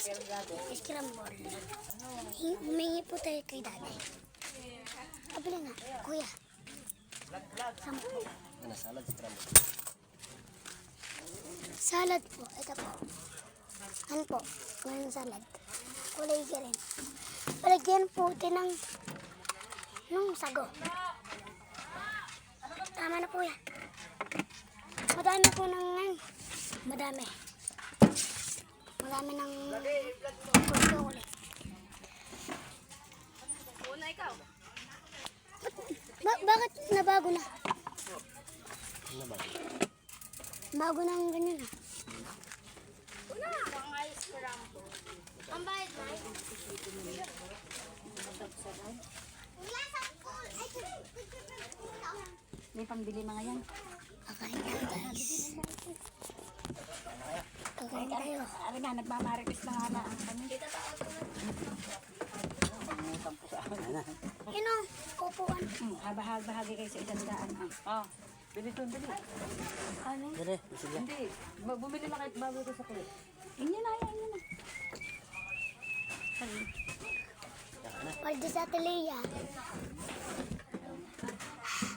Scramble. Humingi po tayo kay daddy. Kabila na, kuya. 10. Ano, salad scramble. Salad po, ito po. Ano po? Ngayon salad. Kulay green. Palagyan po din ng sago. Tama na po yan. Madami po ng madami. Madami ng gusto ulit. Una ikaw. Bakit nabago na? Ano ba? Bago na ang ganyan ah. Una. Mga ice cream. Ang bayad na. May pambili mga yan. Kakain tayo guys. Kakain tayo. Ari na, nagmamarites na nga na ang kami. Yun o, upuan. Bahagi kayo sa isang daan. Ah, bili to, bili. Ano? Dali, sila. Hindi, bumili lang kahit bago ko sa kulit. Inyo na, inyo na. Paldo sa Atelia.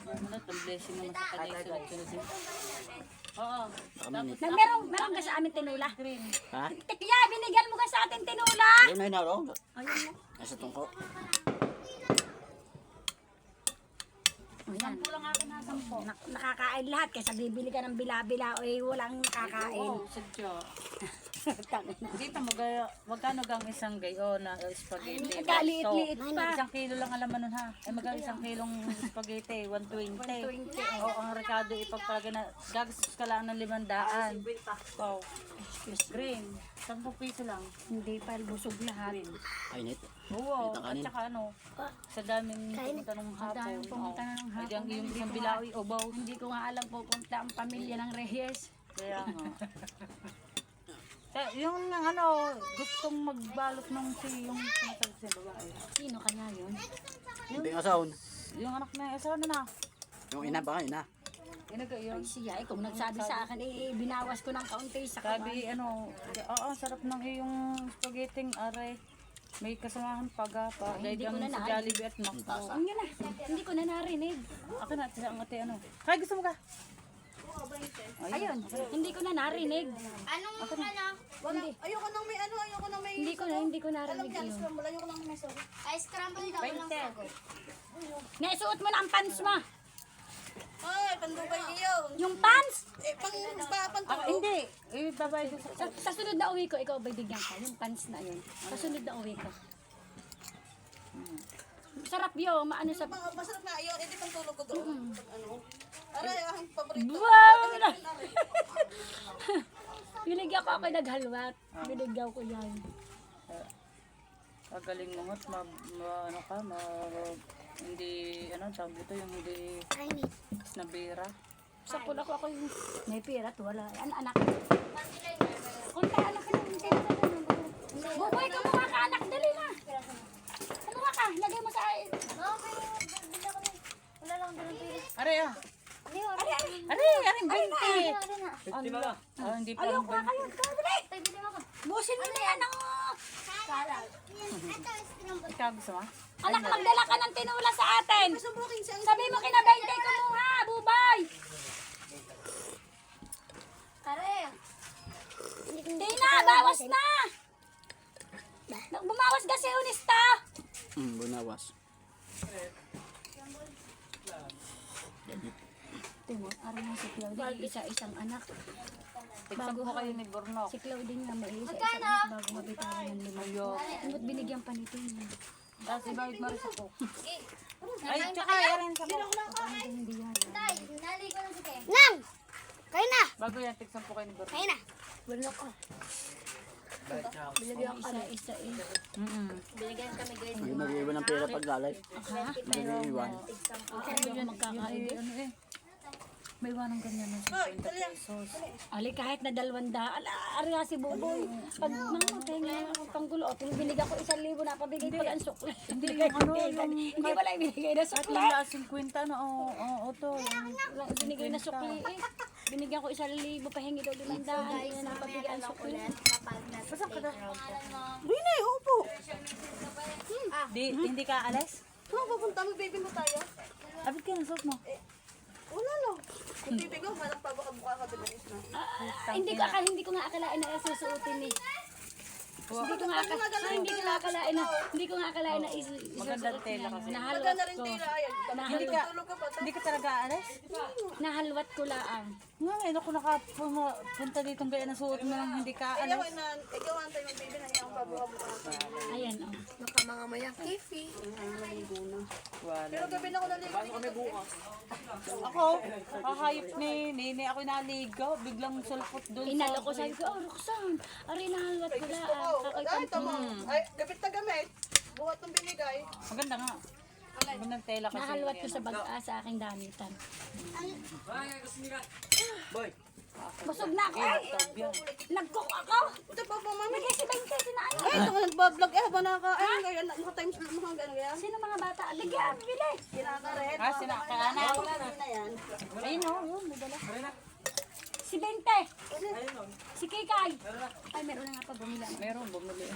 Ano, itong blessing naman sa kanya yung sunod-sunod. Oo. Meron ka sa amin tinula. Ha? Tikya, binigyan mo ka sa atin tinula. Yun na yun, no? Ayun mo. Nasa tungko. Ayan. Nakakain lahat kaysa bibili ka ng bila-bila o walang kakain. Oo, sadya. Dito, magkano gang isang gayo na spaghetti? Kaliit-liit pa. Isang kilo lang alaman nun ha. Eh magkano isang kilong spaghetti? 120. Oo, ang rekado ipagpalagay na gagastos ka lang ng 500. Wow. Green. 10 piso lang. Hindi pa, busog lahat. Ay, net. Oo, Ito at kanin. saka ano, sa daming pumunta ng hapon. daming pumunta na ng hapon. Ay, yung isang bilawi, ubaw. Hindi ko nga alam pupunta ang pamilya ng Reyes. Kaya nga. Yung ano, gustong magbalot ng yung sumasag sa babae. Sino kanya yun? Hindi nga sound. Yung anak na, isa na. Yung ina ba, ina? Yun. Ay siya, kung nagsabi sa akin, binawas ko ng kaunti sa Sabi, ano, oo, sarap ng iyong spaghetti, aray. May kasamahan paga pa. Dahil hindi ko yung na sa narinig. Jollibee at Macdo. Ang yun na, hindi ko na narinig. Ako na, sa ate, ano. Kaya gusto mo ka? Ayun, hindi ko na narinig. Anong ano? Hindi, Ayoko nang may ano, ayoko nang may hindi ko narinig yun. scramble, ayoko nang may sago. Ice scramble daw. 20. Naisuot mo na ang pants mo. Ay, pandubay iyo. Yung pants! Hindi. Ibabay ko sa... Sa sunod na uwi ko, ikaw bibigyan ka. Yung pants na yun. Sa sunod na uwi ko. Sarap yun, maano sa... Masarap na iyo, edi pantulog ko doon. Ano? Aray, ang paborito. Wow! Binigyan ko ako naghalwat. Binigyan ko yan. Pagaling mo at ano ka, hindi, ano, tawag dito yung hindi Kainit. nabira. Sa pula ko ako yung may pera at wala. Anak. Kunta anak ka ng Buboy ka mga ka-anak. Dali na. Ano ka? Lagay mo sa... Wala lang din ang pili. Aray ah! Aray, 20! Ah, hindi pa lang 20. Ayun, dali. Busin mo na yan ang... Ikaw gusto mo? Anak, magdala ka ng tinula sa atin. Sabi mo kina 20 kumuha, bubay. Aray. Hindi na, bawas na. Bumawas kasi honesta. Bunawas. Timo, araw na si Claudia, isa-isang anak. Tigsan ko kayo ni Bornok. Si Claudia nga may isa-isang anak bago mabitawan ng lima. Ba't binigyan pa nito yun? Tapos ibawit mo rin sa cook. Ay, tsaka yarin sa cook. Hindi yan. Tay, naligo lang si Ken. Nang! Kain na! Bago yan, tigsan po kayo ni Bornok. Kain na! Wala ko. Binigyan ka na isa eh. Binigyan kami guys. Hindi mag-iwan ng pera pag galit. Ha? Hindi iwan. Hindi magkakain. Ano eh? May iwanang ganyan ng 50 pesos. Ali, kahit na 200. Ari nga si Buboy. Pag mama, kaya nga ako panggulo. Binigyan ko 1,000 na pabigay ko lang sukli. Hindi yung ano, Hindi wala ibinigay na At sukli. wala 50 na, oo, to. Wala binigay na sukli eh. Binigyan ko 1,000, pahingi daw 500. Yan ang pabigay ang sukli. Basta ka na. Rina, upo. Hindi ka alis? Saan pupunta? Mag-baby mo tayo? Abit ka na, suot mo. Wala lang. Kung baby ko, manang pabaka-buka ka bilis na. Hindi ko nga akalain na susuotin eh. Hindi ko nga akalain na Magandang tela kasi. Maganda na rin tila. Ayan. Hindi ka, Tulog ka pa. hindi ka talaga alis? Nahalwat ko laang. Nga, ngayon ako nakapunta dito gaya na suot mo lang hindi ka Ikaw alis. ikaw antay yung baby na iyong pabuka-buka ka. Ayan oh. Baka mga maya kifi. Wala. Pero gabi na ako naligo. Ako, kahayop ni Nene, ako naligaw, biglang sulpot doon Inalo ko sabi ko, oh Roxanne, ari nahalwat ko laang. Ay, ito mo. Ay, gabit na gamit. Buhat ng binigay. Maganda nga. Magandang tela kasi. Nahalwat ko sa baga sa aking damitan. Boy. Busog na ako ay! Nag-cook ako! Ito pa po, mami. Bigay si 20 sinaayos. Ay, ito nga nagbablog eh. Habang nakakain kaya naka-times mga gano'n yan. Sino mga bata? Bigyan, bili! Kinakaret. Ah, sinakaanak. Wala na yan. Ayun o, yun, may dala. Si 20! Si Kikay! Ay, meron na nga pa bumila. Meron, bumili.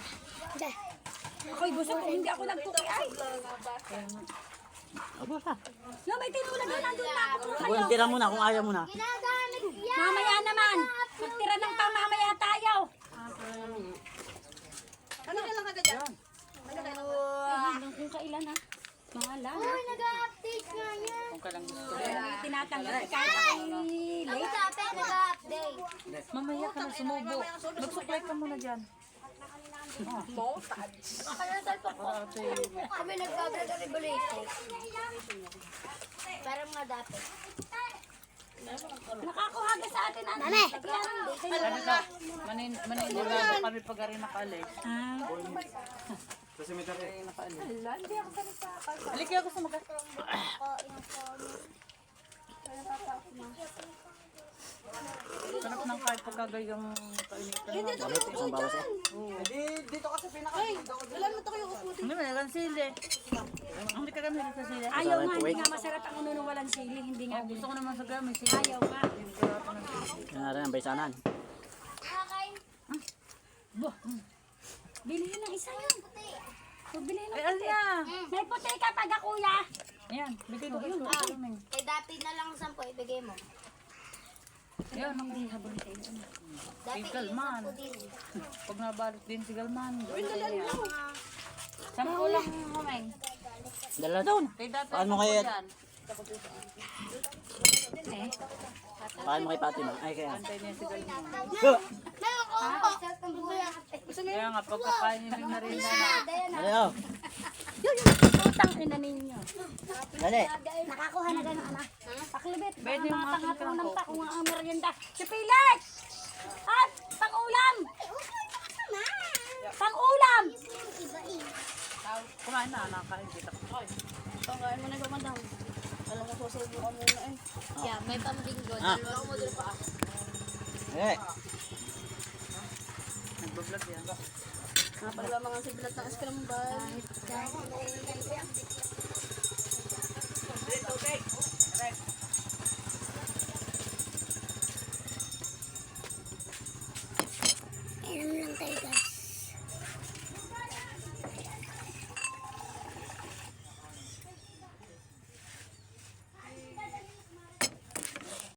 Ako'y busog kung hindi ako nag-cook ay! Abo ha. No, may tinula doon. Nandun na ako kayo. Buwan, tira muna kung ayaw mo na. Ginagamit yan. Mamaya naman. Magtira ng pamamaya tayo. Ano ka lang kagad yan? Hanggang kung kailan ha. Mahala. Uy, nag-update nga yan. Kung ka lang gusto. Tinatanggal kahit ako'y Ang late. dati nag-update. Mamaya ka na sumubo. Magsuklay ka muna dyan. Baka na talpok ko. Kami nagbabrag-regulated. Parang nga dati. Nakakuhaga sa atin. Mami! Ano ka? Maninigado kami pag rin nakaalis. Halika ako sa mga. Sarap ng kahit pagkagayang kainitan. Isang bawas eh. Dito kasi pinaka. Wala mo ito kayo upo. Hindi mo nalang sili. Hindi ka kami sa sili. Ayaw nga, hindi nga masarap ang uno ng walang sili. Hindi nga. Gusto ko naman sa gamit sili. Ayaw nga. Yan na rin ang baysanan. Kakain. Bilhin ng isa yun. Bilhin ng Ay, alya. May puti ka taga kuya. Ayan, bigay ko yun. Eh dati na lang 10, ibigay mo. Ayan, ang Habang tayo. Dati Ay, Galman. ko din. Pag nabalot din si Galman. Sampo lang humeng. Dala doon. Kay dati Paano sampo kaya? yan. Paano kay Fatima? Ay kaya. Antay niya si Galman. Meron ko po. Kaya nga, pagkakain niya na rin na. Ayaw. Putang ina ninyo. Dali. Nakakuha na gano'n anak. Paklibit. Pwede yung mga Panghatunan pa kung ang merienda. Si Pilit! At pang-ulam! Pang-ulam! Kumain na, nakain kita. Pangkain mo na ikaw madam. Alam ko susubukan muna eh. Yeah, may pambinggo. Ah. Dalawa mo dito pa. Eh. Nagbablog yan. Napala mga sibilat ng scrum bag.